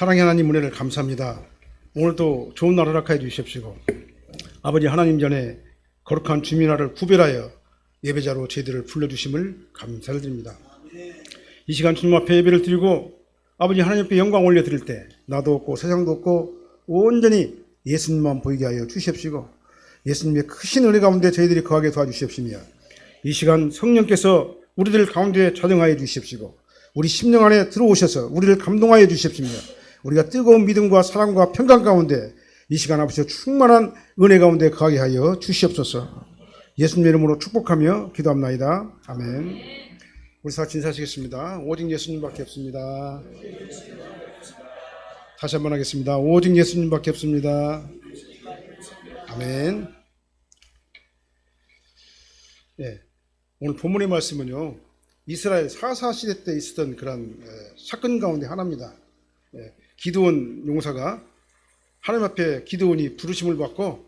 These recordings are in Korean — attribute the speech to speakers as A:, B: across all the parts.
A: 사랑의 하나님 은혜를 감사합니다. 오늘도 좋은 날 허락하여 주십시오. 아버지 하나님 전에 거룩한 주민화를 구별하여 예배자로 저희들을 불러주심을 감사를 드립니다. 이 시간 주님 앞에 예배를 드리고 아버지 하나님 앞에 영광 올려드릴 때 나도 없고 세상도 없고 온전히 예수님만 보이게 하여 주십시오. 예수님의 크신 은혜 가운데 저희들이 거하게 도와주십시며 이 시간 성령께서 우리들 가운데 자정하여 주십시오. 우리 심령 안에 들어오셔서 우리를 감동하여 주십시며 우리가 뜨거운 믿음과 사랑과 평강 가운데 이 시간 아버지 충만한 은혜 가운데 거하게 하여 주시옵소서. 예수님 이름으로 축복하며 기도합나이다. 아멘. 우리 다 인사하시겠습니다. 오직 예수님밖에 없습니다. 다시 한번 하겠습니다. 오직 예수님밖에 없습니다. 아멘. 네, 오늘 본문의 말씀은요, 이스라엘 사사 시대 때 있었던 그런 사건 가운데 하나입니다. 기드온 용사가 하나님 앞에 기드온이 부르심을 받고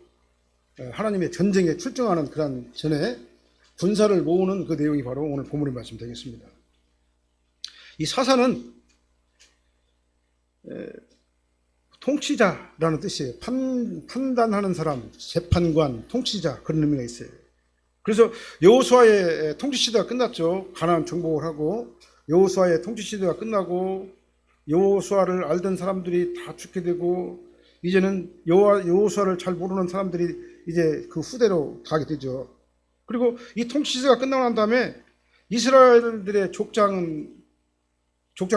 A: 하나님의 전쟁에 출정하는 그런 전에 군사를 모으는 그 내용이 바로 오늘 본문의 말씀 되겠습니다. 이 사사는 통치자라는 뜻이에요. 판단하는 사람, 재판관, 통치자 그런 의미가 있어요. 그래서 여호수아의 통치 시대가 끝났죠. 가나안 정복을 하고 여호수아의 통치 시대가 끝나고 여호수아를 알던 사람들이 다 죽게 되고 이제는 여호수아를 잘 모르는 사람들이 이제 그 후대로 가게 되죠. 그리고 이 통치 시대가 끝나고 난 다음에 이스라엘들의 족장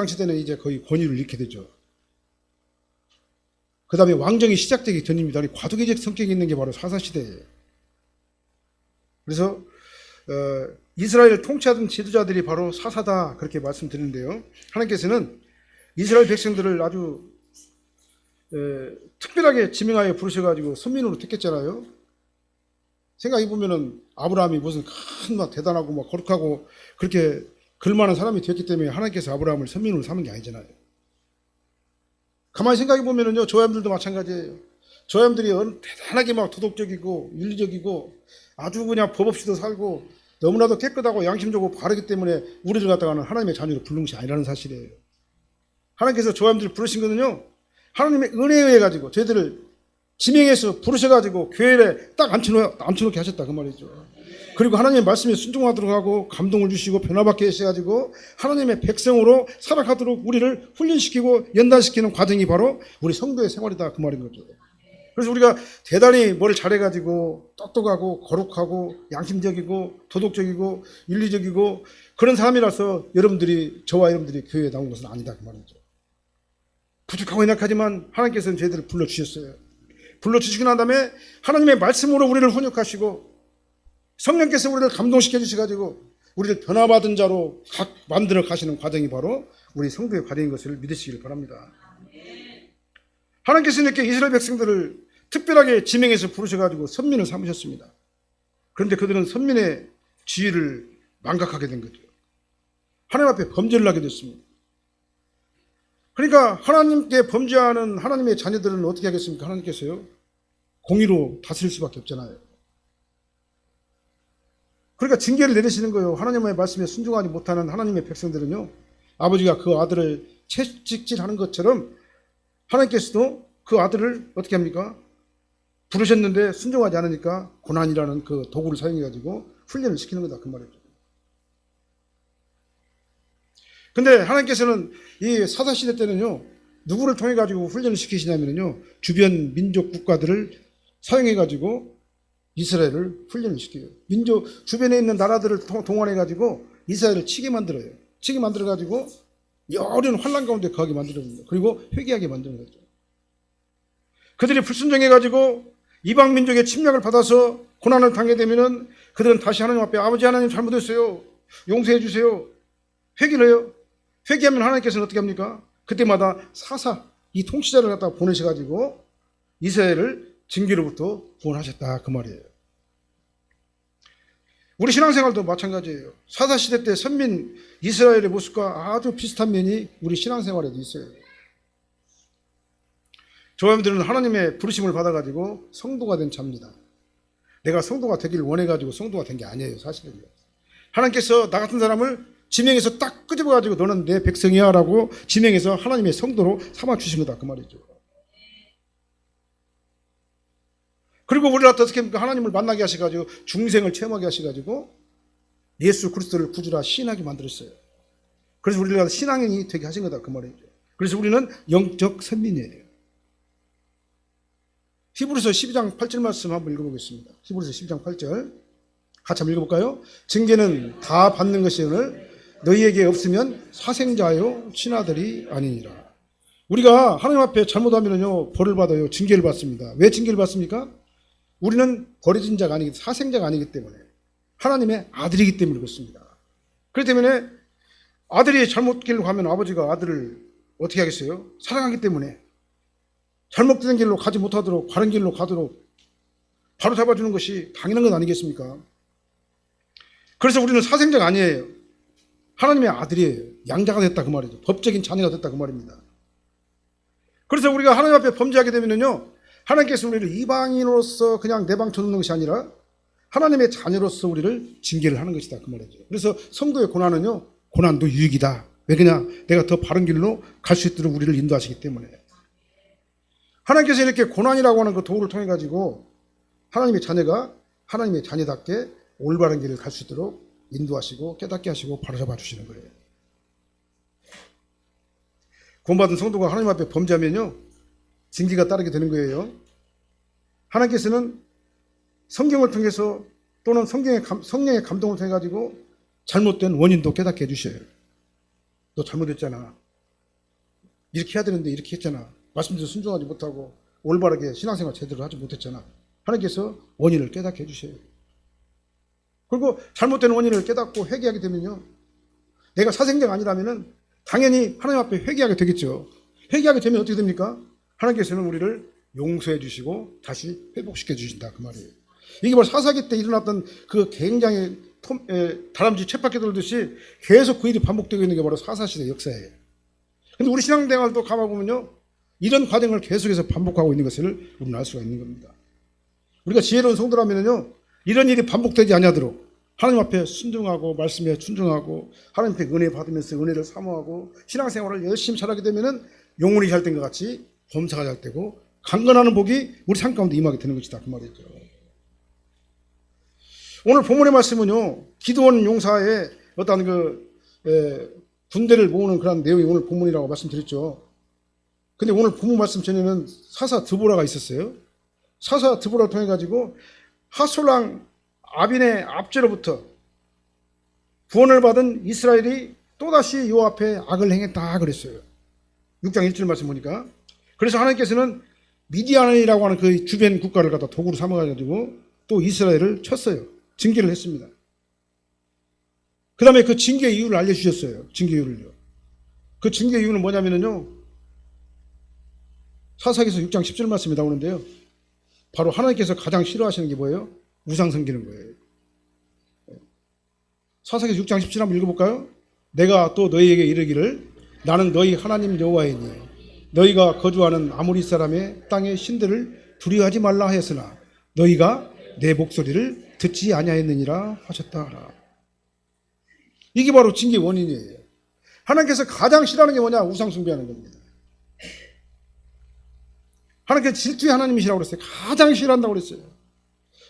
A: 시대는 이제 거의 권위를 잃게 되죠. 그 다음에 왕정이 시작되기 전입니다. 과도기적 성격이 있는 게 바로 사사 시대예요. 그래서 이스라엘을 통치하던 지도자들이 바로 사사다 그렇게 말씀드리는데요. 하나님께서는 이스라엘 백성들을 아주 특별하게 지명하여 부르셔가지고 선민으로 택했잖아요. 생각해보면은 아브라함이 무슨 큰 대단하고 막 거룩하고 그렇게 글만한 사람이 되었기 때문에 하나님께서 아브라함을 선민으로 삼은 게 아니잖아요. 가만히 생각해보면은요, 조야들도 마찬가지예요. 조야들이 대단하게 막 도덕적이고 윤리적이고 아주 그냥 법 없이도 살고 너무나도 깨끗하고 양심적으로 바르기 때문에 우리들 갖다가는 하나님의 자녀로 부른 것이 아니라는 사실이에요. 하나님께서 조야들을 부르신 거는요, 하나님의 은혜에 의해 가지고 저희들을 지명해서 부르셔가지고 교회에 딱 앉혀놓게 하셨다 그 말이죠. 그리고 하나님의 말씀에 순종하도록 하고 감동을 주시고 변화받게 하셔가지고 하나님의 백성으로 살아가도록 우리를 훈련시키고 연단시키는 과정이 바로 우리 성도의 생활이다 그 말인 거죠. 그래서 우리가 대단히 뭘 잘해가지고 똑똑하고 거룩하고 양심적이고 도덕적이고 윤리적이고 그런 사람이라서 저와 여러분들이 교회에 나온 것은 아니다 그 말이죠. 부족하고 연약하지만 하나님께서는 저희들을 불러주셨어요. 불러주시고 난 다음에 하나님의 말씀으로 우리를 훈육하시고 성령께서 우리를 감동시켜 주셔가지고 우리를 변화받은 자로 만들어 가시는 과정이 바로 우리 성도의 과정인 것을 믿으시길 바랍니다. 하나님께서 이렇게 이스라엘 백성들을 특별하게 지명해서 부르셔가지고 선민을 삼으셨습니다. 그런데 그들은 선민의 지위를 망각하게 된 거죠. 하나님 앞에 범죄를 하게 됐습니다. 그러니까 하나님께 범죄하는 하나님의 자녀들은 어떻게 하겠습니까? 하나님께서요, 공의로 다스릴 수밖에 없잖아요. 그러니까 징계를 내리시는 거예요. 하나님의 말씀에 순종하지 못하는 하나님의 백성들은요, 아버지가 그 아들을 채찍질하는 것처럼 하나님께서도 그 아들을 어떻게 합니까? 부르셨는데 순종하지 않으니까 고난이라는 그 도구를 사용해가지고 훈련을 시키는 거다 그 말이죠. 근데 하나님께서는 이 사사시대 때는요, 누구를 통해가지고 훈련을 시키시냐면요, 주변 민족 국가들을 사용해가지고 이스라엘을 훈련을 시켜요. 주변에 있는 나라들을 동원해가지고 이스라엘을 치게 만들어요. 치게 만들어가지고 여린 환란 가운데 거하게 만들어요. 그리고 회개하게 만드는 거죠. 그들이 불순종해가지고 이방 민족의 침략을 받아서 고난을 당하게 되면은 그들은 다시 하나님 앞에 아버지 하나님 잘못했어요. 용서해 주세요. 회개를 해요. 회개하면 하나님께서는 어떻게 합니까? 그때마다 이 통치자를 갖다가 보내셔가지고 이스라엘을 징계로부터 구원하셨다 그 말이에요. 우리 신앙생활도 마찬가지예요. 사사시대 때 선민 이스라엘의 모습과 아주 비슷한 면이 우리 신앙생활에도 있어요. 저희들은 하나님의 부르심을 받아가지고 성도가 된 자입니다. 내가 성도가 되기를 원해가지고 성도가 된 게 아니에요. 사실은요. 하나님께서 나 같은 사람을 지명해서 딱 끄집어가지고 너는 내 백성이야 라고 지명해서 하나님의 성도로 삼아주신 거다 그 말이죠. 그리고 우리를 어떻게 합니까? 하나님을 만나게 하셔가지고 중생을 체험하게 하셔가지고 예수 그리스도를 구주라 시인하게 만들었어요. 그래서 우리가 신앙인이 되게 하신 거다 그 말이죠. 그래서 우리는 영적 선민이에요. 히브리서 12장 8절 말씀 한번 읽어보겠습니다. 히브리서 12장 8절 같이 한번 읽어볼까요? 징계는 다 받는 것이오늘 너희에게 없으면 사생자요 친아들이 아니니라. 우리가 하나님 앞에 잘못하면요 벌을 받아요. 징계를 받습니다. 왜 징계를 받습니까? 우리는 버려진 자가 아니기, 사생자가 아니기 때문에, 하나님의 아들이기 때문에 그렇습니다. 그렇기 때문에 아들이 잘못길로 가면 아버지가 아들을 어떻게 하겠어요? 사랑하기 때문에 잘못된 길로 가지 못하도록 바른 길로 가도록 바로 잡아주는 것이 당연한 건 아니겠습니까? 그래서 우리는 사생자가 아니에요. 하나님의 아들이에요. 양자가 됐다 그 말이죠. 법적인 자녀가 됐다 그 말입니다. 그래서 우리가 하나님 앞에 범죄하게 되면요, 하나님께서 우리를 이방인으로서 그냥 내방 쳐놓는 것이 아니라 하나님의 자녀로서 우리를 징계를 하는 것이다 그 말이죠. 그래서 성도의 고난은요, 고난도 유익이다. 왜 그러냐? 내가 더 바른 길로 갈 수 있도록 우리를 인도하시기 때문에. 하나님께서 이렇게 고난이라고 하는 그 도구를 통해 가지고 하나님의 자녀가 하나님의 자녀답게 올바른 길을 갈 수 있도록 인도하시고 깨닫게 하시고 바로잡아 주시는 거예요. 구원받은 성도가 하나님 앞에 범죄하면요, 징계가 따르게 되는 거예요. 하나님께서는 성경을 통해서 또는 성령의 감동을 통해 가지고 잘못된 원인도 깨닫게 해주셔요. 너 잘못했잖아. 이렇게 해야 되는데 이렇게 했잖아. 말씀대로 순종하지 못하고 올바르게 신앙생활 제대로 하지 못했잖아. 하나님께서 원인을 깨닫게 해주셔요. 그리고 잘못된 원인을 깨닫고 회개하게 되면요, 내가 사생자가 아니라면은 당연히 하나님 앞에 회개하게 되겠죠. 회개하게 되면 어떻게 됩니까? 하나님께서는 우리를 용서해 주시고 다시 회복시켜 주신다 그 말이에요. 이게 바로 사사기 때 일어났던 그 굉장히 다람쥐 쳇바퀴 돌듯이 계속 그 일이 반복되고 있는 게 바로 사사시대 역사예요. 근데 우리 신앙생활도 가만보면요, 이런 과정을 계속해서 반복하고 있는 것을 우리는 알 수가 있는 겁니다. 우리가 지혜로운 성도라면요, 이런 일이 반복되지 아니하도록 하나님 앞에 순종하고 말씀에 순종하고 하나님 앞에 은혜 받으면서 은혜를 사모하고 신앙생활을 열심히 잘하게 되면은 영혼이 잘 된 것 같이 범사가 잘 되고 강건하는 복이 우리 삶 가운데 임하게 되는 것이다 그 말이죠. 오늘 본문의 말씀은요, 기드온 용사의 어떤 군대를 모으는 그런 내용이 오늘 본문이라고 말씀드렸죠. 근데 오늘 본문 말씀 전에는 사사 드보라가 있었어요. 사사 드보라를 통해 가지고 하솔랑 아빈의 압제로부터 구원을 받은 이스라엘이 또다시 요 앞에 악을 행했다 그랬어요. 6장 1절 말씀 보니까. 그래서 하나님께서는 미디안이라고 하는 그 주변 국가를 갖다 도구로 삼아가지고 또 이스라엘을 쳤어요. 징계를 했습니다. 그 다음에 그 징계 이유를 알려주셨어요. 징계 이유를요. 그 징계 이유는 뭐냐면요, 사사기서 6장 10절 말씀이 나오는데요, 바로 하나님께서 가장 싫어하시는 게 뭐예요? 우상 섬기는 거예요. 사사기서 6장 17절 한번 읽어볼까요? 내가 또 너희에게 이르기를 나는 너희 하나님 여호와이니 너희가 거주하는 아모리 사람의 땅의 신들을 두려워하지 말라 하였으나 너희가 내 목소리를 듣지 아니하였느니라 하셨다. 이게 바로 징계 원인이에요. 하나님께서 가장 싫어하는 게 뭐냐? 우상 숭배하는 겁니다. 하나님께서 질투의 하나님이시라고 그랬어요. 가장 싫어한다고 그랬어요.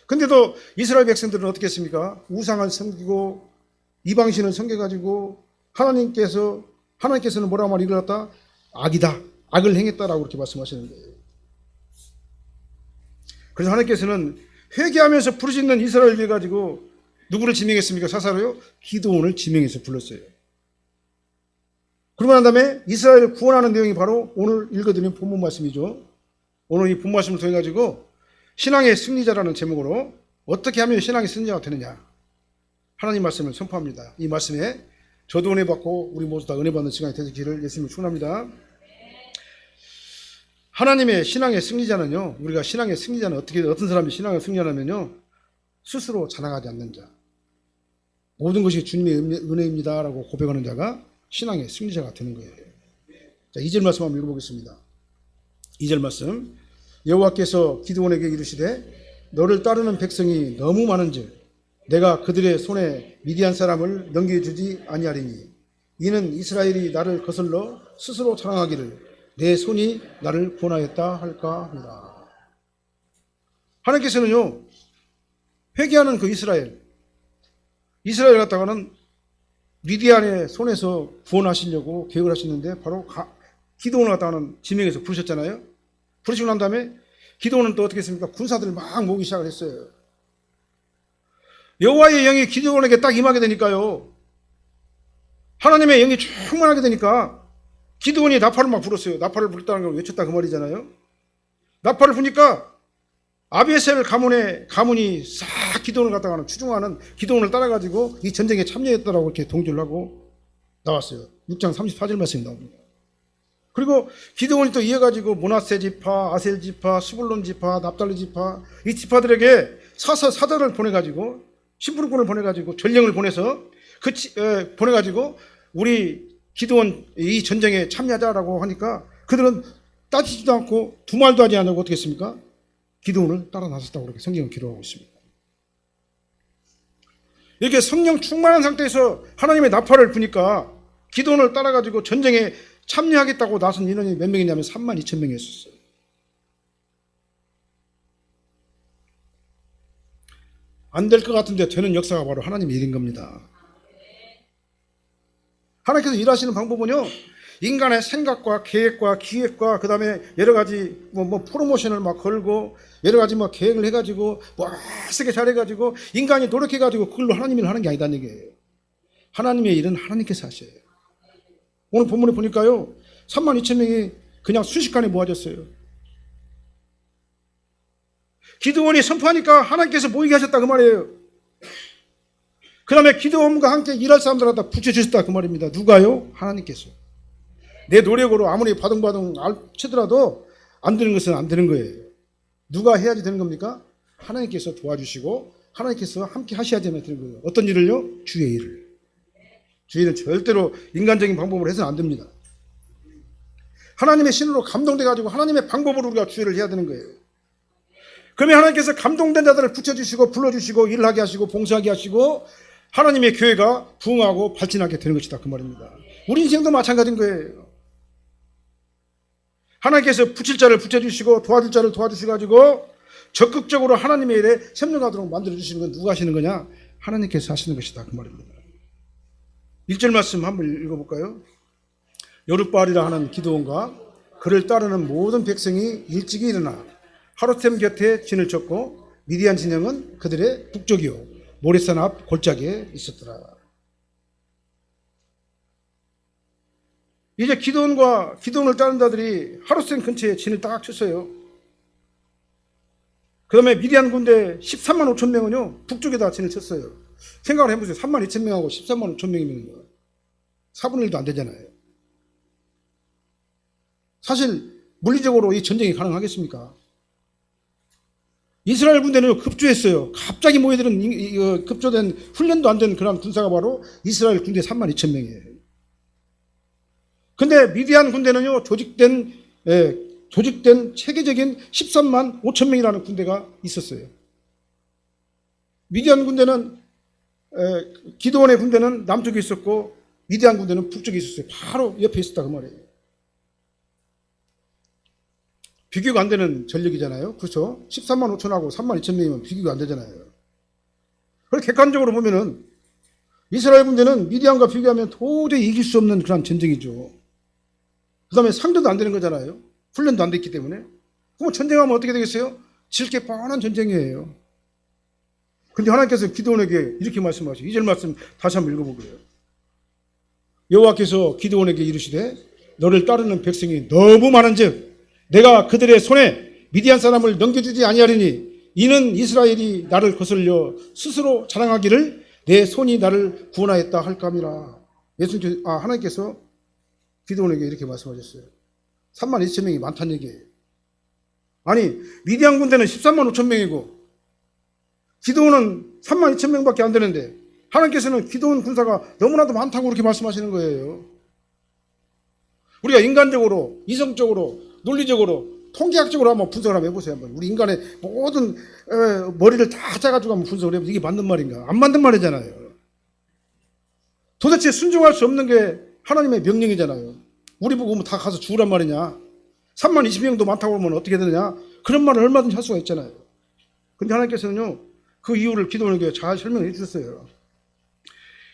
A: 근데도 이스라엘 백성들은 어떻게 했습니까? 우상을 섬기고 이방신을 섬겨가지고 하나님께서는 뭐라고 말을 이루었다? 악이다. 악을 행했다라고 그렇게 말씀하시는 거예요. 그래서 하나님께서는 회개하면서 부르짖는 이스라엘을 가지고 누구를 지명했습니까? 사사로요? 기드온을 지명해서 불렀어요. 그러고 난 다음에 이스라엘을 구원하는 내용이 바로 오늘 읽어드린 본문 말씀이죠. 오늘 이 본문 말씀을 통해 가지고 신앙의 승리자라는 제목으로 어떻게 하면 신앙의 승리자가 되느냐, 하나님 말씀을 선포합니다. 이 말씀에 저도 은혜 받고 우리 모두 다 은혜 받는 시간이 되기를 예수님을 축원합니다. 하나님의 신앙의 승리자는요, 우리가 신앙의 승리자는 어떤 사람이 신앙의 승리자냐면요, 스스로 자랑하지 않는 자, 모든 것이 주님의 은혜입니다라고 고백하는 자가 신앙의 승리자가 되는 거예요. 자, 2절 말씀 한번 읽어보겠습니다. 2절 말씀, 여호와께서 기드온에게 이르시되 너를 따르는 백성이 너무 많은즉 내가 그들의 손에 미디안 사람을 넘겨주지 아니하리니 이는 이스라엘이 나를 거슬러 스스로 자랑하기를 내 손이 나를 구원하였다 할까 합니다. 하나님께서는요, 회개하는 그 이스라엘 갖다가는 미디안의 손에서 구원하시려고 계획을 하시는데 바로 기드온을 갖다가는 지명해서 부르셨잖아요. 부르시고 난 다음에 기드온은 또 어떻게 했습니까? 군사들을 막 모으기 시작을 했어요. 여호와의 영이 기드온에게 딱 임하게 되니까요, 하나님의 영이 충만하게 되니까 기드온이 나팔을 막 불었어요. 나팔을 불었다는 걸 외쳤다 그 말이잖아요. 나팔을 부니까 아비에셀 가문이 싹 기드온을 갖다가는 추종하는, 기드온을 따라가지고 이 전쟁에 참여했다라고 이렇게 동조를 하고 나왔어요. 6장 34절 말씀이 나옵니다. 그리고 기드온이 또 이어가지고 므낫세 지파, 아셀 지파, 스불론 지파, 납달리 지파, 이 지파들에게 사자를 보내가지고, 심부름꾼을 보내가지고, 전령을 보내서 보내가지고 우리 기드온 이 전쟁에 참여하자라고 하니까 그들은 따지지도 않고 두 말도 하지 않고 어떻게 했습니까? 기드온을 따라 나섰다고 그렇게 성경은 기록하고 있습니다. 이렇게 성령 충만한 상태에서 하나님의 나팔을 부니까 기드온을 따라가지고 전쟁에 참여하겠다고 나선 인원이 몇 명이냐면 32,000명이었어요. 안 될 것 같은데 되는 역사가 바로 하나님의 일인 겁니다. 하나님께서 일하시는 방법은요, 인간의 생각과 계획과 기획과 그 다음에 여러 가지 프로모션을 막 걸고 여러 가지 계획을 해가지고 세게 잘해가지고 인간이 노력해가지고 그걸로 하나님 일을 하는 게 아니다는 얘기예요. 하나님의 일은 하나님께서 하셔요. 오늘 본문에 보니까요, 32,000명이 그냥 순식간에 모아졌어요. 기드온이 선포하니까 하나님께서 모이게 하셨다 그 말이에요. 그 다음에 기드온과 함께 일할 사람들 갖다 붙여주셨다 그 말입니다. 누가요? 하나님께서. 내 노력으로 아무리 바둥바둥 치더라도 안 되는 것은 안 되는 거예요. 누가 해야지 되는 겁니까? 하나님께서 도와주시고 하나님께서 함께 하셔야지만 되는 거예요. 어떤 일을요? 주의 일을. 주의 일은 절대로 인간적인 방법으로 해서는 안 됩니다. 하나님의 신으로 감동돼가지고 하나님의 방법으로 우리가 주의를 해야 되는 거예요. 그러면 하나님께서 감동된 자들을 붙여주시고 불러주시고 일을 하게 하시고 봉사하게 하시고 하나님의 교회가 부흥하고 발전하게 되는 것이다 그 말입니다. 우리 인생도 마찬가지인 거예요. 하나님께서 붙일 자를 붙여주시고 도와줄 자를 도와주셔가지고 적극적으로 하나님의 일에 협력하도록 만들어주시는 건 누가 하시는 거냐? 하나님께서 하시는 것이다 그 말입니다. 1절 말씀 한번 읽어볼까요? 여룻바알이라 하는 기드온과 그를 따르는 모든 백성이 일찍이 일어나 하루템 곁에 진을 쳤고 미디안 진영은 그들의 북쪽이요 모레산 앞 골짜기에 있었더라. 이제 기드온을 따른 자들이 하루셈 근처에 진을 딱 쳤어요. 그 다음에 미디안 군대 13만 5천 명은요 북쪽에다 진을 쳤어요. 생각을 해보세요. 3만 2천 명하고 13만 5천 명이면 4분의 1도 안 되잖아요. 사실 물리적으로 이 전쟁이 가능하겠습니까? 이스라엘 군대는 급조했어요. 갑자기 모여드는 급조된 훈련도 안 된 그런 군사가 바로 이스라엘 군대 3만 2천 명이에요. 근데 미디안 군대는요 조직된 체계적인 13만 5천 명이라는 군대가 있었어요. 미디안 군대는 기드온의 군대는 남쪽에 있었고 미디안 군대는 북쪽에 있었어요. 바로 옆에 있었다 그 말이에요. 비교가 안 되는 전력이잖아요. 그렇죠? 13만 5천하고 3만 2천 명이면 비교가 안 되잖아요. 그래서 객관적으로 보면은 이스라엘 군대는 미디안과 비교하면 도저히 이길 수 없는 그런 전쟁이죠. 그 다음에 상대도 안 되는 거잖아요. 훈련도 안 됐기 때문에. 그럼 전쟁하면 어떻게 되겠어요? 질 게 뻔한 전쟁이에요. 근데 하나님께서 기드온에게 이렇게 말씀하시고 2절 말씀 다시 한번 읽어보게요. 여호와께서 기드온에게 이르시되 너를 따르는 백성이 너무 많은즉 내가 그들의 손에 미디안 사람을 넘겨주지 아니하리니 이는 이스라엘이 나를 거슬려 스스로 자랑하기를 내 손이 나를 구원하였다 할감이라. 하나님께서 기드온에게 이렇게 말씀하셨어요. 3만 2천 명이 많다는 얘기예요. 아니 미디안 군대는 13만 5천 명이고 기드온은 3만 2천 명밖에 안 되는데 하나님께서는 기드온 군사가 너무나도 많다고 그렇게 말씀하시는 거예요. 우리가 인간적으로 이성적으로 논리적으로 통계학적으로 한번 분석을 한번 해보세요. 한번. 우리 인간의 모든 머리를 다 짜가지고 한번 분석을 해보세요. 이게 맞는 말인가? 안 맞는 말이잖아요. 도대체 순종할 수 없는 게 하나님의 명령이잖아요. 우리 보고 다 가서 죽으란 말이냐? 3만 20명도 많다고 하면 어떻게 되느냐? 그런 말을 얼마든지 할 수가 있잖아요. 근데 하나님께서는요, 그 이유를 기도원에게 잘 설명해 주셨어요.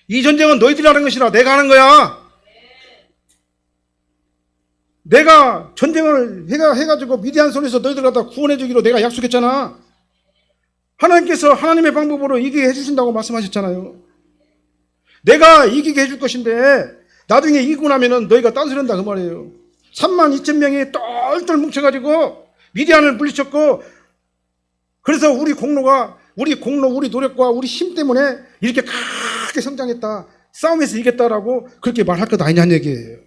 A: 이 전쟁은 너희들이 하는 것이라 내가 하는 거야. 내가 전쟁을 해가지고 미디안 손에서 너희들 갖다 구원해 주기로 내가 약속했잖아. 하나님께서 하나님의 방법으로 이기게 해주신다고 말씀하셨잖아요. 내가 이기게 해줄 것인데 나중에 이기고 나면은 너희가 딴소리한다 그 말이에요. 3만 2천 명이 똘똘 뭉쳐가지고 미디안을 물리쳤고, 그래서 우리 노력과 우리 힘 때문에 이렇게 크게 성장했다, 싸움에서 이겼다라고 그렇게 말할 것 아니냐는 얘기예요.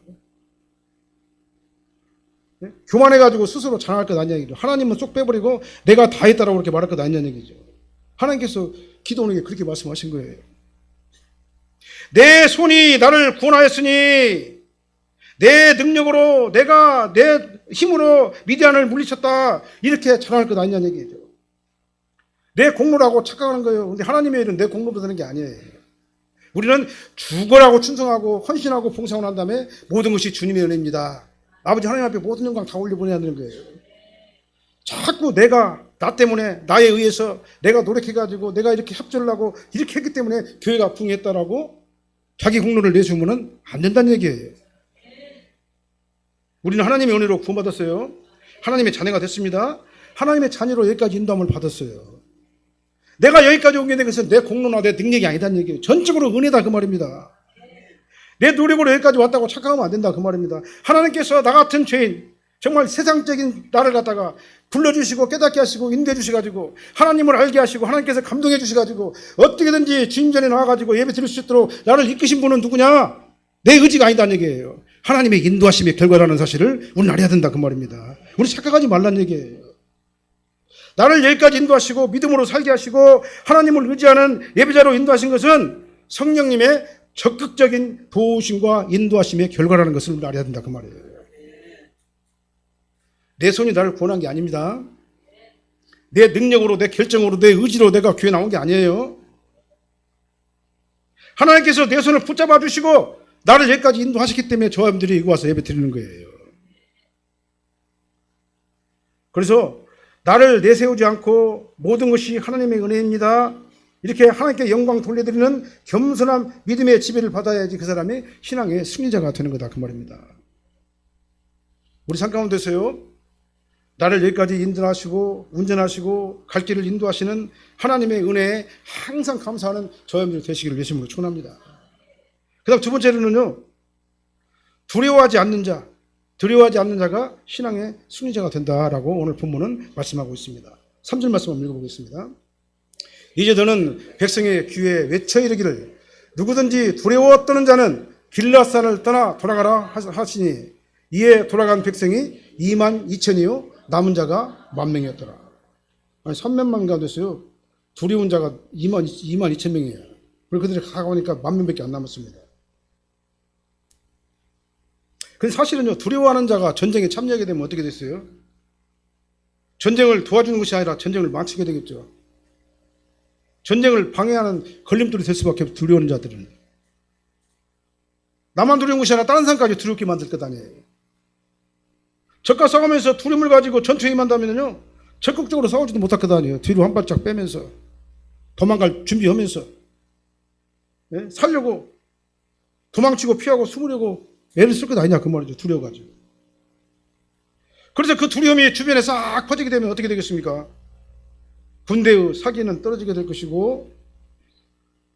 A: 교만해가지고 스스로 자랑할 것 아니냐는 얘기죠. 하나님은 쏙 빼버리고 내가 다 했다라고 그렇게 말할 것 아니냐는 얘기죠. 하나님께서 기도원에게 그렇게 말씀하신 거예요. 내 손이 나를 구원하였으니 내 능력으로, 내가 내 힘으로 미디안을 물리쳤다, 이렇게 자랑할 것 아니냐는 얘기죠. 내 공로라고 착각하는 거예요. 근데 하나님의 일은 내 공로로 되는 게 아니에요. 우리는 죽어라고 충성하고 헌신하고 봉사를 한 다음에 모든 것이 주님의 은혜입니다. 아버지 하나님 앞에 모든 영광 다 올려보내야 되는 거예요. 자꾸 나 때문에, 나에 의해서 내가 노력해가지고 내가 이렇게 협조를 하고 이렇게 했기 때문에 교회가 붕했다라고 자기 공로를 내주면 안 된다는 얘기예요. 우리는 하나님의 은혜로 구원받았어요. 하나님의 자녀가 됐습니다. 하나님의 자녀로 여기까지 인도함을 받았어요. 내가 여기까지 오게 된 것은 내 공로나 내 능력이 아니다는 얘기예요. 전적으로 은혜다 그 말입니다. 내 노력으로 여기까지 왔다고 착각하면 안 된다 그 말입니다. 하나님께서 나 같은 죄인, 정말 세상적인 나를 갖다가 불러주시고 깨닫게 하시고 인도해 주셔가지고 하나님을 알게 하시고 하나님께서 감동해 주셔가지고 어떻게든지 주님 전에 나와가지고 예배 드릴 수 있도록 나를 이끄신 분은 누구냐? 내 의지가 아니다는 얘기예요. 하나님의 인도하심의 결과라는 사실을 우리는 알아야 된다 그 말입니다. 우리 착각하지 말라는 얘기예요. 나를 여기까지 인도하시고 믿음으로 살게 하시고 하나님을 의지하는 예배자로 인도하신 것은 성령님의 적극적인 도우심과 인도하심의 결과라는 것을 우리가 알아야 된다 그 말이에요. 내 손이 나를 구원한 게 아닙니다. 내 능력으로, 내 결정으로, 내 의지로 내가 교회 나온 게 아니에요. 하나님께서 내 손을 붙잡아 주시고 나를 여기까지 인도하셨기 때문에 저 사람들이 여기 와서 예배 드리는 거예요. 그래서 나를 내세우지 않고 모든 것이 하나님의 은혜입니다, 이렇게 하나님께 영광 돌려드리는 겸손한 믿음의 지배를 받아야지 그 사람이 신앙의 승리자가 되는 거다 그 말입니다. 우리 삶 가운데서요, 나를 여기까지 인도하시고 운전하시고 갈 길을 인도하시는 하나님의 은혜에 항상 감사하는 저 여러분들 되시기를 예수님으로 축원합니다. 그 다음 두 번째로는요, 두려워하지 않는 자가 신앙의 승리자가 된다라고 오늘 본문은 말씀하고 있습니다. 3절 말씀 한번 읽어보겠습니다. 이제 너는 백성의 귀에 외쳐 이르기를 누구든지 두려워 떠는 자는 길라산을 떠나 돌아가라 하시니 이에 돌아간 백성이 2만 2천이요 남은 자가 10,000명이었더라. 아니 300만 됐어요. 두려운 자가 2만 2천 명이에요. 그리고 그들이 가까우니까 10,000명밖에 안 남았습니다. 근데 사실은요, 두려워하는 자가 전쟁에 참여하게 되면 어떻게 됐어요? 전쟁을 도와주는 것이 아니라 전쟁을 망치게 되겠죠. 전쟁을 방해하는 걸림돌이 될 수밖에 없어요. 두려워하는 자들은. 나만 두려운 것이 아니라 다른 사람까지 두렵게 만들 것 아니에요. 적과 싸우면서 두려움을 가지고 전투에 임한다면요, 적극적으로 싸우지도 못할 것 아니에요. 뒤로 한 발짝 빼면서 도망갈 준비하면서, 네? 살려고 도망치고 피하고 숨으려고 애를 쓸 것 아니냐 그 말이죠. 두려워가지고. 그래서 그 두려움이 주변에 싹 퍼지게 되면 어떻게 되겠습니까? 군대의 사기는 떨어지게 될 것이고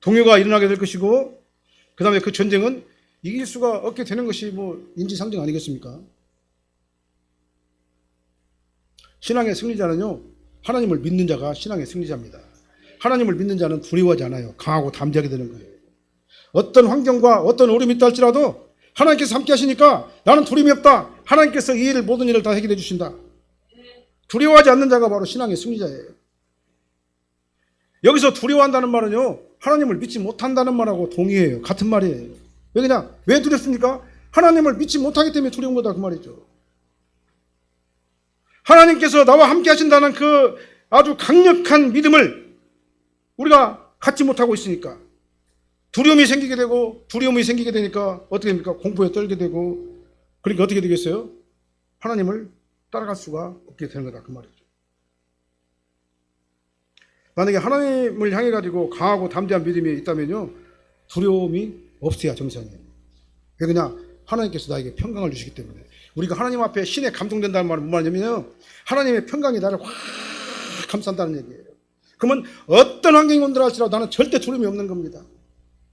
A: 동요가 일어나게 될 것이고, 그 다음에 그 전쟁은 이길 수가 없게 되는 것이 뭐 인지상정 아니겠습니까? 신앙의 승리자는요, 하나님을 믿는 자가 신앙의 승리자입니다. 하나님을 믿는 자는 두려워하지 않아요. 강하고 담대하게 되는 거예요. 어떤 환경과 어떤 어려움이 있다 할지라도 하나님께서 함께 하시니까 나는 두려움이 없다. 하나님께서 이 일을, 모든 일을 다 해결해 주신다. 두려워하지 않는 자가 바로 신앙의 승리자예요. 여기서 두려워한다는 말은요, 하나님을 믿지 못한다는 말하고 동의해요. 같은 말이에요. 왜 그냥, 왜 두렵습니까? 하나님을 믿지 못하기 때문에 두려운 거다 그 말이죠. 하나님께서 나와 함께 하신다는 그 아주 강력한 믿음을 우리가 갖지 못하고 있으니까 두려움이 생기게 되고, 두려움이 생기게 되니까 어떻게 됩니까? 공포에 떨게 되고, 그러니까 어떻게 되겠어요? 하나님을 따라갈 수가 없게 되는 거다, 그 말이죠. 만약에 하나님을 향해 가지고 강하고 담대한 믿음이 있다면요, 두려움이 없어야 정상이에요. 왜 그러냐? 하나님께서 나에게 평강을 주시기 때문에. 우리가 하나님 앞에 신에 감동된다는 말은 무슨 말이냐면요, 하나님의 평강이 나를 확 감싼다는 얘기예요. 그러면 어떤 환경이 온들 할지라도 나는 절대 두려움이 없는 겁니다.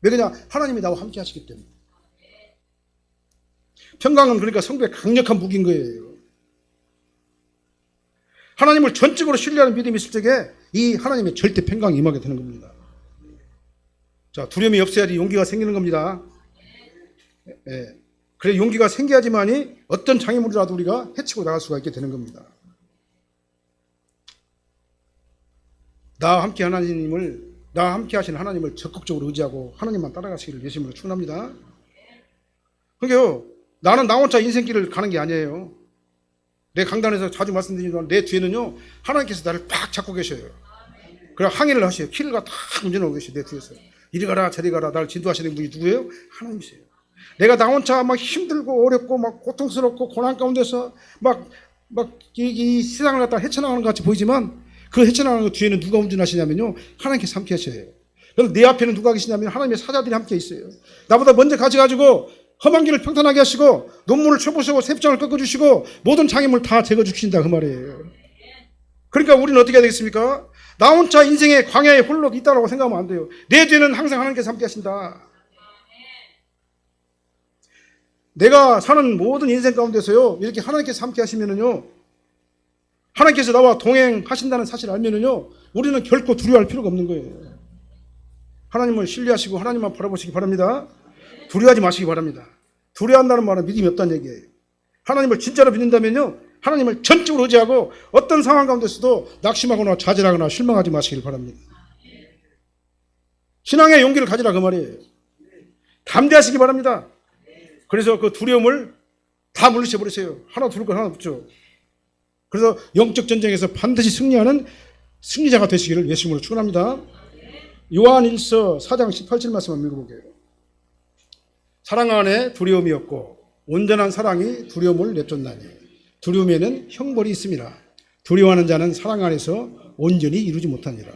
A: 왜 그러냐? 하나님이 나와 함께 하시기 때문에. 평강은 그러니까 성도의 강력한 무기인 거예요. 하나님을 전적으로 신뢰하는 믿음이 있을 적에 이 하나님의 절대 평강이 임하게 되는 겁니다. 자, 두려움이 없어야지 용기가 생기는 겁니다. 예. 그래 용기가 생겨야지만이 어떤 장애물이라도 우리가 헤치고 나갈 수가 있게 되는 겁니다. 나와 함께 하시는 하나님을 적극적으로 의지하고 하나님만 따라가시기를 예수님으로 축원합니다. 그러니까요, 나는 나 혼자 인생길을 가는 게 아니에요. 내 강단에서 자주 말씀드리지만 내 뒤에는요, 하나님께서 나를 팍 잡고 계셔요. 그래 항해를 하셔요. 키를 딱 운전하고 계셔요. 내 뒤에서. 이리 가라 저리 가라 나를 진도하시는 분이 누구예요? 하나님이세요. 내가 나 혼자 막 힘들고 어렵고 막 고통스럽고 고난 가운데서 이 세상을 갖다 헤쳐나가는 것 같이 보이지만 그 헤쳐나가는 것 뒤에는 누가 운전하시냐면요, 하나님께서 함께 하셔요. 그럼 내 앞에는 누가 계시냐면 하나님의 사자들이 함께 있어요. 나보다 먼저 가져가지고 험한 길을 평탄하게 하시고 논문을 쳐보시고 셉장을 꺾어주시고 모든 장애물 다 제거해주신다 그 말이에요. 그러니까 우리는 어떻게 해야 되겠습니까? 나 혼자 인생의 광야에 홀로 있다라고 생각하면 안 돼요. 내 뒤에는 항상 하나님께서 함께 하신다. 내가 사는 모든 인생 가운데서요, 이렇게 하나님께서 함께 하시면은요, 하나님께서 나와 동행하신다는 사실을 알면은요, 우리는 결코 두려워할 필요가 없는 거예요. 하나님을 신뢰하시고 하나님만 바라보시기 바랍니다. 두려워하지 마시기 바랍니다. 두려워한다는 말은 믿음이 없다는 얘기예요. 하나님을 진짜로 믿는다면요, 하나님을 전적으로 의지하고 어떤 상황 가운데서도 낙심하거나 좌절하거나 실망하지 마시길 바랍니다. 신앙의 용기를 가지라 그 말이에요. 담대하시기 바랍니다. 그래서 그 두려움을 다 물리쳐 버리세요. 하나 두를 건 하나 붙죠. 그래서 영적 전쟁에서 반드시 승리하는 승리자가 되시기를 예수님으로 축원합니다. 요한 1서 4장 18절 말씀 한번 읽어볼게요. 사랑 안에 두려움이 없고 온전한 사랑이 두려움을 내쫓나니 두려움에는 형벌이 있습니다. 두려워하는 자는 사랑 안에서 온전히 이루지 못하니라.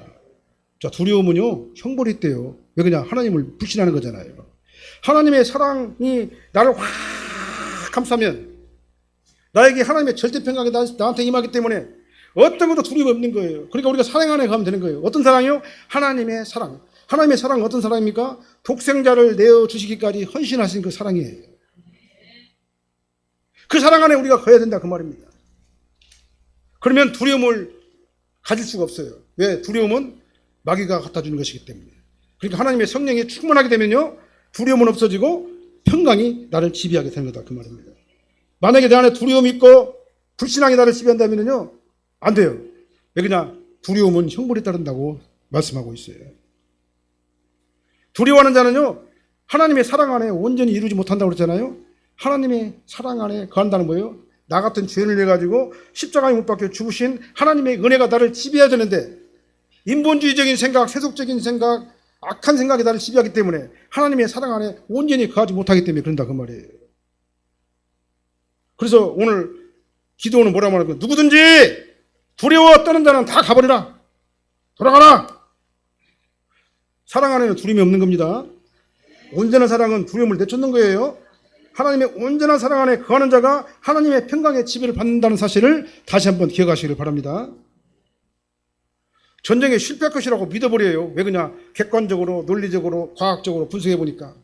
A: 자, 두려움은요, 형벌이 있대요. 왜 그냥 하나님을 불신하는 거잖아요. 하나님의 사랑이 나를 확 감싸면 나에게 하나님의 절대 평강이 나한테 임하기 때문에 어떤 것도 두려움이 없는 거예요. 그러니까 우리가 사랑 안에 가면 되는 거예요. 어떤 사랑이요? 하나님의 사랑. 하나님의 사랑은 어떤 사랑입니까? 독생자를 내어주시기까지 헌신하신 그 사랑이에요. 그 사랑 안에 우리가 거해야 된다 그 말입니다. 그러면 두려움을 가질 수가 없어요. 왜? 두려움은 마귀가 갖다 주는 것이기 때문에. 그러니까 하나님의 성령이 충만하게 되면요, 두려움은 없어지고 평강이 나를 지배하게 되는 거다 그 말입니다. 만약에 내 안에 두려움이 있고 불신앙이 나를 지배한다면요, 안 돼요. 왜 그냥 두려움은 형벌에 따른다고 말씀하고 있어요. 두려워하는 자는요, 하나님의 사랑 안에 온전히 이루지 못한다고 그랬잖아요. 하나님의 사랑 안에 거한다는 거예요. 나 같은 죄를 내가지고 십자가에 못 박혀 죽으신 하나님의 은혜가 나를 지배해야 되는데 인본주의적인 생각, 세속적인 생각, 악한 생각이 나를 지배하기 때문에 하나님의 사랑 안에 온전히 거하지 못하기 때문에 그런다 그 말이에요. 그래서 오늘 기도는 뭐라고 말하는 거예요? 누구든지 두려워 떠는 자는 다 가버리라. 돌아가라. 사랑 안에는 두려움이 없는 겁니다. 온전한 사랑은 두려움을 내쫓는 거예요. 하나님의 온전한 사랑 안에 거하는 자가 하나님의 평강의 지배를 받는다는 사실을 다시 한번 기억하시길 바랍니다. 전쟁에 실패할 것이라고 믿어버려요. 왜 그냥 객관적으로 논리적으로 과학적으로 분석해 보니까.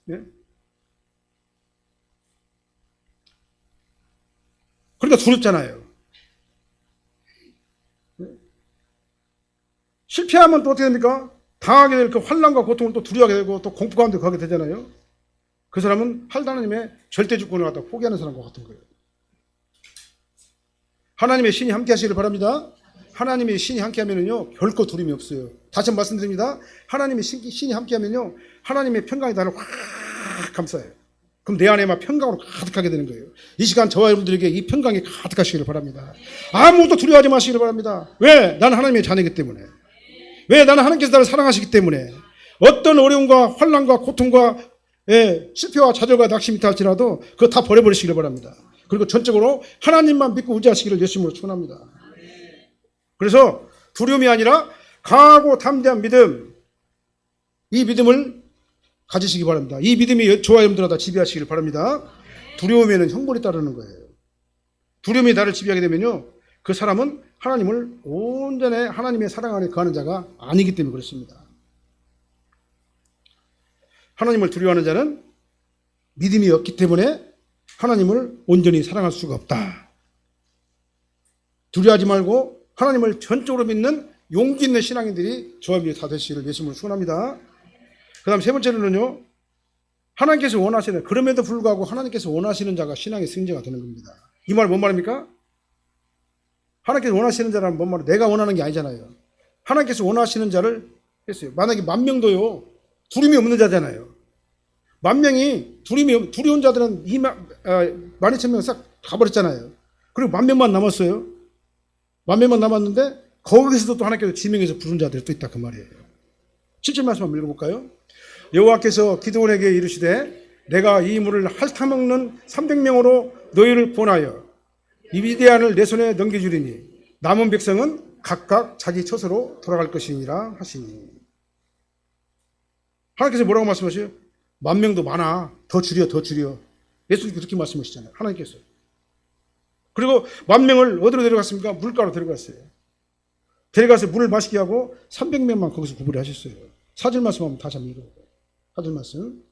A: 예? 그러니까 두렵잖아요. 예? 실패하면 또 어떻게 됩니까? 당하게 될 그 환난과 고통을 또 두려워하게 되고 또 공포 가운데 가게 되잖아요. 그 사람은 하나님의 절대 주권을 갖다 포기하는 사람과 같은 거예요. 하나님의 신이 함께 하시기를 바랍니다. 하나님의 신이 함께 하면요, 결코 두려움이 없어요. 다시 한번 말씀드립니다. 하나님의 신이 함께 하면요, 하나님의 평강이 나를 확 감싸요. 그럼 내 안에만 평강으로 가득하게 되는 거예요. 이 시간 저와 여러분들에게 이 평강이 가득하시기를 바랍니다. 아무것도 두려워하지 마시기를 바랍니다. 왜? 나는 하나님의 자녀이기 때문에. 왜? 나는 하나님께서 나를 사랑하시기 때문에. 어떤 어려움과 환난과 고통과 실패와 좌절과 낙심이 있다 할지라도 그거 다 버려버리시기를 바랍니다. 그리고 전적으로 하나님만 믿고 의지하시기를 예수님으로 축원합니다. 그래서 두려움이 아니라 강하고 담대한 믿음, 이 믿음을 가지시기 바랍니다. 이 믿음이 저와 여러분들마다 지배하시기를 바랍니다. 두려움에는 형벌이 따르는 거예요. 두려움이 나를 지배하게 되면요, 그 사람은 하나님을 온전히 하나님의 사랑 안에 거하는 자가 아니기 때문에 그렇습니다. 하나님을 두려워하는 자는 믿음이 없기 때문에 하나님을 온전히 사랑할 수가 없다. 두려워하지 말고 하나님을 전적으로 믿는 용기 있는 신앙인들이 저와 여러분이 다 되시기를 예수님으로 축원합니다. 그 다음 세 번째로는요, 하나님께서 원하시는, 그럼에도 불구하고 하나님께서 원하시는 자가 신앙의 승자가 되는 겁니다. 이 말 뭔 말입니까? 하나님께서 원하시는 자라는 뭔 말이에요? 내가 원하는 게 아니잖아요. 하나님께서 원하시는 자를 했어요. 만약에 10,000명도요, 두려움이 없는 자잖아요. 10,000명이 두려운 자들은 12,000명 싹 가버렸잖아요. 그리고 10,000명만 남았어요. 10,000명만 남았는데 거기서도 또 하나님께서 지명해서 부른 자들이 또 있다 그 말이에요. 7절 말씀 한번 읽어볼까요? 여호와께서 기드온에게 이르시되 내가 이 물을 핥아먹는 300명으로 너희를 구원하여 이 위대한을 내 손에 넘겨주리니 남은 백성은 각각 자기 처소로 돌아갈 것이니라 하시니. 하나님께서 뭐라고 말씀하셔요? 10,000명도 많아. 더 줄여. 예수님께서 그렇게 말씀하시잖아요. 하나님께서. 그리고 10,000명을 어디로 데려갔습니까? 물가로 데려갔어요. 데려가서 물을 마시게 하고 300명만 거기서 구부려 하셨어요. 4절 말씀 한번 다시 한번 읽어볼까요? 4절 말씀.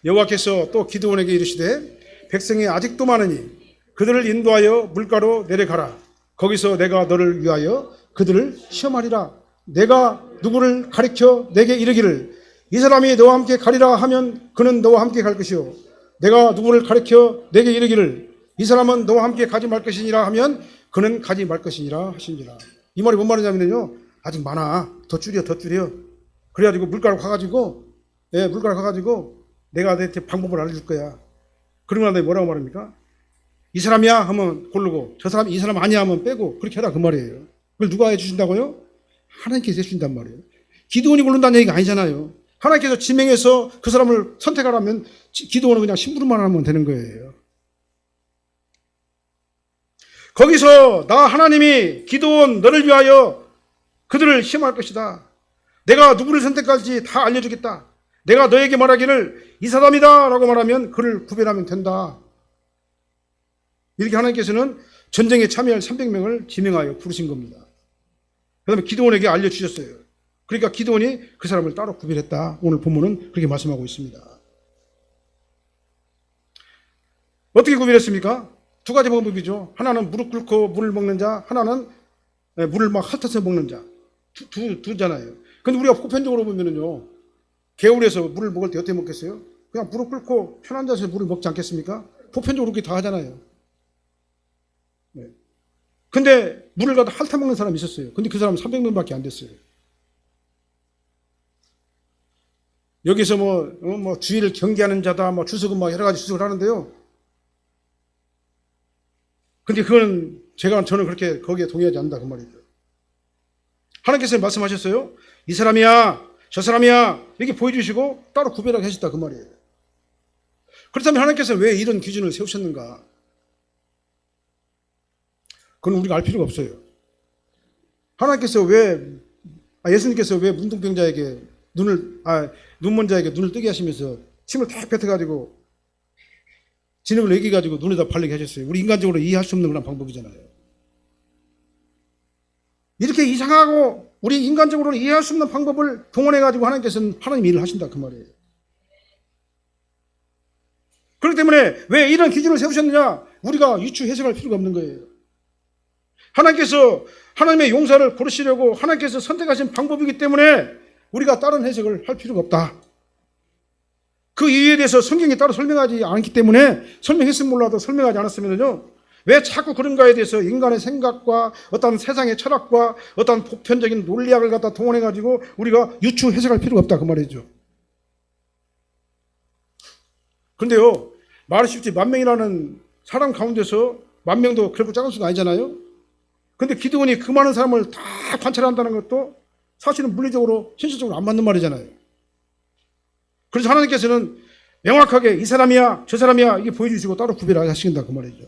A: 여호와께서 또 기드온에게 이르시되 백성이 아직도 많으니 그들을 인도하여 물가로 내려가라. 거기서 내가 너를 위하여 그들을 시험하리라. 내가 누구를 가리켜 내게 이르기를 이 사람이 너와 함께 가리라 하면 그는 너와 함께 갈 것이요 내가 누구를 가리켜 내게 이르기를 이 사람은 너와 함께 가지 말 것이니라 하면 그는 가지 말 것이니라 하시니라. 이 말이 뭔 말이냐면요, 아직 많아. 더 줄여. 그래가지고 물가로 가가지고 내가 너한테 방법을 알려줄 거야. 그러고 나서 뭐라고 말합니까? 이 사람이야 하면 고르고 저 사람 이 사람 아니야 하면 빼고 그렇게 해라 그 말이에요. 그걸 누가 해주신다고요? 하나님께서 해주신단 말이에요. 기드온이 고른다는 얘기가 아니잖아요. 하나님께서 지명해서 그 사람을 선택하라면 기드온은 그냥 심부름만 하면 되는 거예요. 거기서 나 하나님이 기드온 너를 위하여 그들을 시험할 것이다. 내가 누구를 선택할지 다 알려주겠다. 내가 너에게 말하기를 이 사람이다 라고 말하면 그를 구별하면 된다. 이렇게 하나님께서는 전쟁에 참여할 300명을 지명하여 부르신 겁니다. 그 다음에 기드온에게 알려주셨어요. 그러니까 기드온이 그 사람을 따로 구별했다. 오늘 본문은 그렇게 말씀하고 있습니다. 어떻게 구별했습니까? 두 가지 방법이죠. 하나는 무릎 꿇고 물을 먹는 자, 하나는 물을 막 핥아서 먹는 자. 두잖아요. 근데 우리가 보편적으로 보면은요, 개울에서 물을 먹을 때 어떻게 먹겠어요? 그냥 무릎 꿇고 편한 자세에서 물을 먹지 않겠습니까? 보편적으로 그렇게 다 하잖아요. 네. 근데 물을 갖다 핥아먹는 사람이 있었어요. 근데 그 사람은 300명밖에 안 됐어요. 여기서 뭐 주의를 경계하는 자다, 뭐 주석은 뭐 여러 가지 주석을 하는데요. 근데 그건 저는 그렇게 거기에 동의하지 않는다 그 말이죠. 하나님께서 말씀하셨어요. 이 사람이야, 저 사람이야 이렇게 보여주시고 따로 구별하게 하셨다 그 말이에요. 그렇다면 하나님께서 왜 이런 기준을 세우셨는가? 그건 우리가 알 필요가 없어요. 하나님께서 예수님께서 왜 문둥병자에게 눈먼 자에게 눈을 뜨게 하시면서 침을 탁 뱉어가지고 진흙을 내기가지고 눈에다 바르게 하셨어요. 우리 인간적으로 이해할 수 없는 그런 방법이잖아요. 이렇게 이상하고 우리 인간적으로 이해할 수 없는 방법을 동원해가지고 하나님께서는 하나님 일을 하신다 그 말이에요. 그렇기 때문에 왜 이런 기준을 세우셨느냐? 우리가 유추 해석할 필요가 없는 거예요. 하나님께서 하나님의 용사를 고르시려고 하나님께서 선택하신 방법이기 때문에 우리가 다른 해석을 할 필요가 없다. 그 이유에 대해서 성경이 따로 설명하지 않기 때문에 설명했으면 몰라도 설명하지 않았으면요. 왜 자꾸 그런가에 대해서 인간의 생각과 어떤 세상의 철학과 어떤 보편적인 논리학을 갖다 동원해가지고 우리가 유추 해석할 필요가 없다 그 말이죠. 그런데요, 말이 쉽지 10,000명이라는 사람 가운데서 10,000명도 그렇게 작은 수가 아니잖아요. 근데 기드온이 그 많은 사람을 다 관찰한다는 것도 사실은 물리적으로 현실적으로 안 맞는 말이잖아요. 그래서 하나님께서는 명확하게 이 사람이야 저 사람이야 이게 보여주시고 따로 구별하신다 그 말이죠.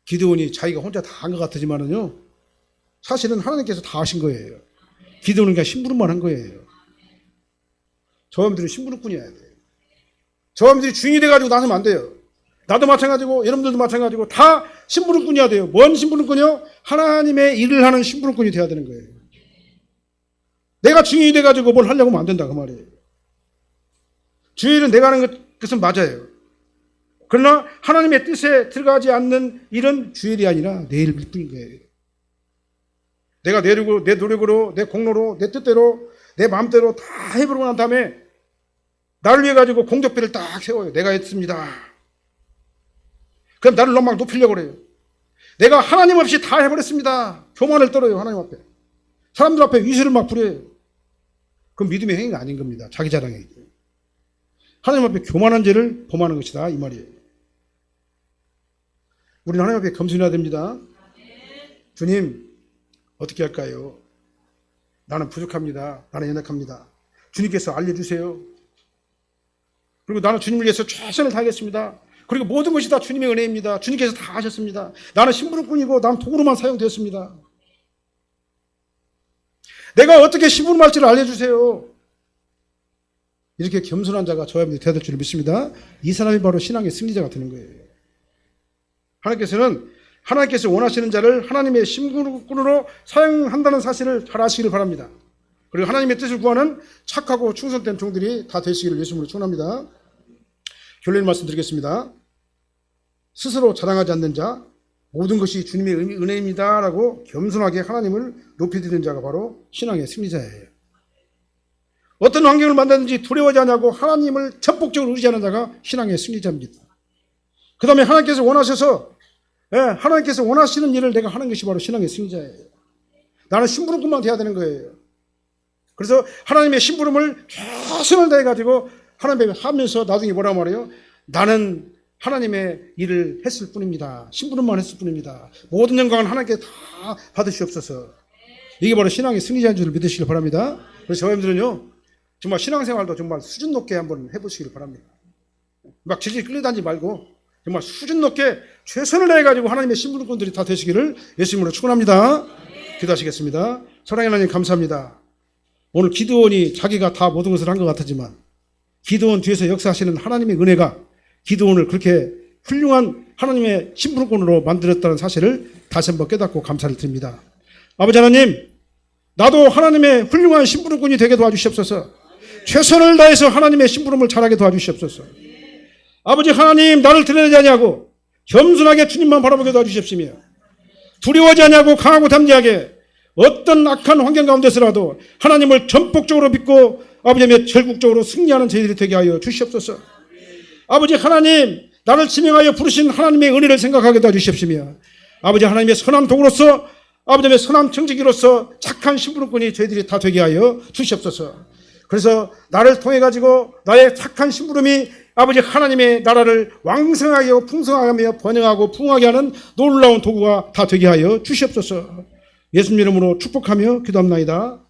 A: 기드온이 자기가 혼자 다 한 것 같지만은요 사실은 하나님께서 다 하신 거예요. 기드온은 그냥 심부름만 한 거예요. 저놈들이 심부름꾼이어야 돼요. 저놈들이 주인이 돼가지고 나서면 안 돼요. 나도 마찬가지고 여러분들도 마찬가지고 다 심부름꾼이어야 돼요. 뭔 심부름꾼이요? 하나님의 일을 하는 심부름꾼이 돼야 되는 거예요. 내가 주인이 돼가지고 뭘 하려고 하면 안 된다 그 말이에요. 주의 일은 내가 하는 것은 맞아요. 그러나 하나님의 뜻에 들어가지 않는 일은 주의 일이 아니라 내 일일 뿐인 거예요. 내가 내 노력으로 내 공로로 내 뜻대로 내 마음대로 다 해보고 난 다음에 나를 위해 가지고 공적비를 딱 세워요. 내가 했습니다. 그럼 나를 너무 막 높이려고 그래요. 내가 하나님 없이 다 해버렸습니다. 교만을 떨어요. 하나님 앞에. 사람들 앞에 위세를 막 부려요. 그건 믿음의 행위가 아닌 겁니다. 자기 자랑이에요. 하나님 앞에 교만한 죄를 범하는 것이다 이 말이에요. 우리는 하나님 앞에 겸손해야 됩니다. 주님 어떻게 할까요? 나는 부족합니다. 나는 연약합니다. 주님께서 알려주세요. 그리고 나는 주님을 위해서 최선을 다하겠습니다. 그리고 모든 것이 다 주님의 은혜입니다. 주님께서 다 하셨습니다. 나는 심부름꾼이고 나는 도구로만 사용되었습니다. 내가 어떻게 심부름할지를 알려주세요. 이렇게 겸손한 자가 저와 여러분이 되어야 될 줄 믿습니다. 이 사람이 바로 신앙의 승리자가 되는 거예요. 하나님께서 원하시는 자를 하나님의 심부름꾼으로 사용한다는 사실을 잘 아시기를 바랍니다. 그리고 하나님의 뜻을 구하는 착하고 충성된 종들이 다 되시기를 예수님으로 축원합니다. 결론 말씀드리겠습니다. 스스로 자랑하지 않는 자, 모든 것이 주님의 은혜입니다라고 겸손하게 하나님을 높이드리는 자가 바로 신앙의 승리자예요. 어떤 환경을 만나든지 두려워하지 않냐고 하나님을 전폭적으로 의지하는 자가 신앙의 승리자입니다. 그 다음에 하나님께서 원하시는 일을 내가 하는 것이 바로 신앙의 승리자예요. 나는 심부름꾼만 돼야 되는 거예요. 그래서 하나님의 심부름을 최선을 다해가지고 하나님의 하면서 나중에 뭐라고 말해요? 나는 하나님의 일을 했을 뿐입니다. 심부름만 했을 뿐입니다. 모든 영광은 하나님께 다 받으시옵소서. 이게 바로 신앙의 승리자인 줄 믿으시길 바랍니다. 그래서 저희들은요 정말 신앙생활도 정말 수준 높게 한번 해보시길 바랍니다. 막 질질 끌려다니지 말고 정말 수준 높게 최선을 다해가지고 하나님의 심부름꾼들이 다 되시기를 예수님으로 축원합니다. 기도하시겠습니다. 사랑하는 하나님 감사합니다. 오늘 기드온이 자기가 다 모든 것을 한 것 같았지만 기드온 뒤에서 역사하시는 하나님의 은혜가 기드온을 그렇게 훌륭한 하나님의 심부름꾼으로 만들었다는 사실을 다시 한번 깨닫고 감사를 드립니다. 아버지 하나님, 나도 하나님의 훌륭한 심부름꾼이 되게 도와주시옵소서. 최선을 다해서 하나님의 심부름을 잘하게 도와주시옵소서. 아버지 하나님, 나를 드러내지 아니하고 겸손하게 주님만 바라보게 도와주시옵시며 두려워하지 아니하고 강하고 담대하게 어떤 악한 환경 가운데서라도 하나님을 전폭적으로 믿고 아버지의 절국적으로 승리하는 저희들이 되게 하여 주시옵소서. 아버지 하나님, 나를 지명하여 부르신 하나님의 은혜를 생각하게 도와주시옵시며 아버지 하나님의 선한 도구로서 아버지의 선한 청지기로서 착한 심부름꾼이 저희들이 다 되게 하여 주시옵소서. 그래서 나를 통해 가지고 나의 착한 심부름이 아버지 하나님의 나라를 왕성하게 하고 풍성하게 번영하고 부흥하게 하는 놀라운 도구가 다 되게 하여 주시옵소서. 예수님 이름으로 축복하며 기도합나이다.